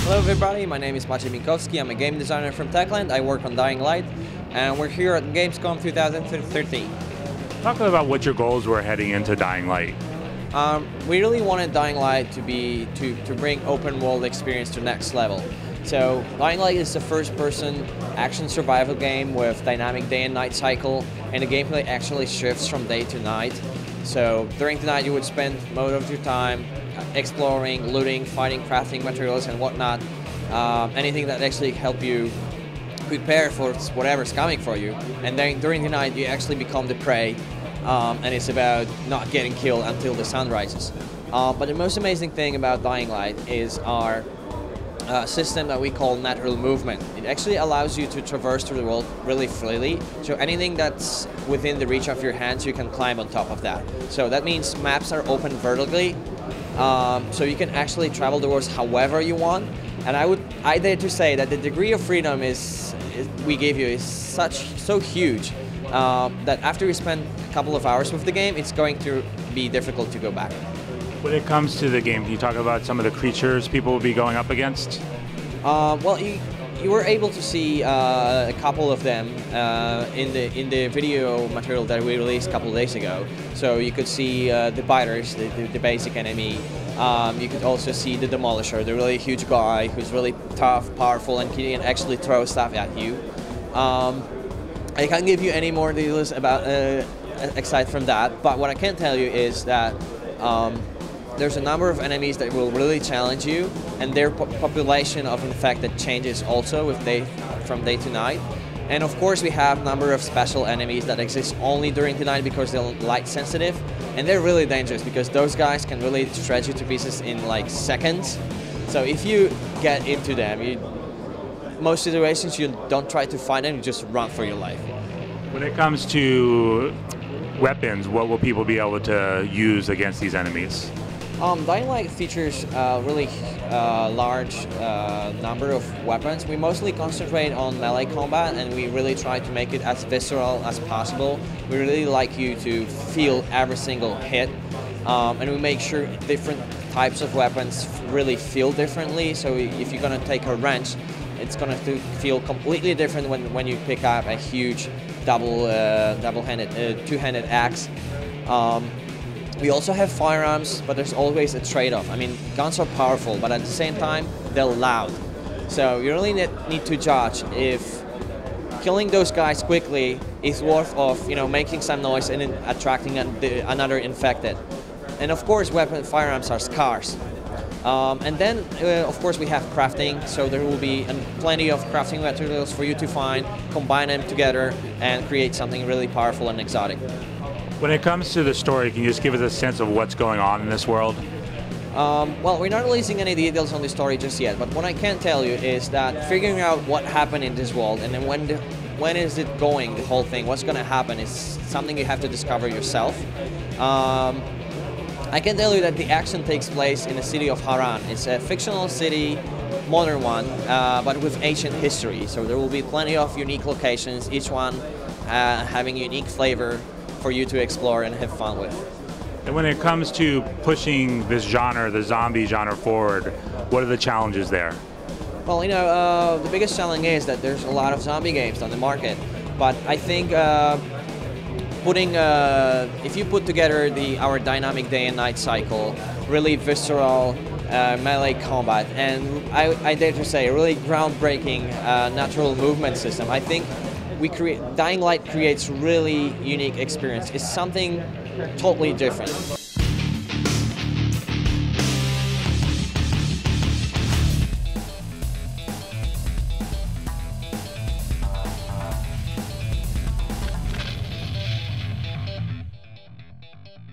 Hello everybody, my name is Maciej Binkowski. I'm a game designer from Techland. I work on Dying Light, and we're here at Gamescom 2013. Talk about what your goals were heading into Dying Light. We really wanted Dying Light to bring open world experience to next level. So Dying Light is the first-person action survival game with dynamic day and night cycle, and the gameplay actually shifts from day to night. So during the night you would spend most of your time exploring, looting, fighting, crafting materials and whatnot. Anything that actually help you prepare for whatever's coming for you. And then during the night you actually become the prey, and it's about not getting killed until the sun rises. But the most amazing thing about Dying Light is our system that we call natural movement. It actually allows you to traverse through the world really freely. So anything that's within the reach of your hands, you can climb on top of that. So that means maps are open vertically, so you can actually travel the world however you want. And I dare to say that the degree of freedom we give you is so huge that after you spend a couple of hours with the game, it's going to be difficult to go back. When it comes to the game, can you talk about some of the creatures people will be going up against? Well, you were able to see a couple of them in the video material that we released a couple of days ago. So you could see the biters, the basic enemy. You could also see the demolisher, the really huge guy who's really tough, powerful, and can actually throw stuff at you. I can't give you any more details about aside from that, but what I can tell you is that there's a number of enemies that will really challenge you, and their population of infected changes also from day to night. And of course we have a number of special enemies that exist only during the night because they're light sensitive, and they're really dangerous because those guys can really shred you to pieces in like seconds. So if you get into them, most situations you don't try to find them, you just run for your life. When it comes to weapons, what will people be able to use against these enemies? Dying Light features a really large number of weapons. We mostly concentrate on melee combat, and we really try to make it as visceral as possible. We really like you to feel every single hit, and we make sure different types of weapons really feel differently. So if you're going to take a wrench, it's going to feel completely different when you pick up a huge double-handed, two-handed axe. We also have firearms, but there's always a trade-off. I mean, guns are powerful, but at the same time, they're loud. So you really need to judge if killing those guys quickly is worth of making some noise and attracting another infected. And of course, firearms are scarce. And then, of course, we have crafting, so there will be plenty of crafting materials for you to find, combine them together, and create something really powerful and exotic. When it comes to the story, can you just give us a sense of what's going on in this world? Well, we're not releasing any details on the story just yet, but what I can tell you is that figuring out what happened in this world and then when is it going, the whole thing, what's going to happen, is something you have to discover yourself. I can tell you that the action takes place in the city of Haran. It's a fictional city, modern one, but with ancient history. So there will be plenty of unique locations, each one having a unique flavor for you to explore and have fun with. And when it comes to pushing this genre, the zombie genre, forward, what are the challenges there? Well, the biggest challenge is that there's a lot of zombie games on the market, but I think if you put together our dynamic day and night cycle, really visceral melee combat, and I dare to say a really groundbreaking natural movement system, I think Dying Light creates really unique experience. It's something totally different.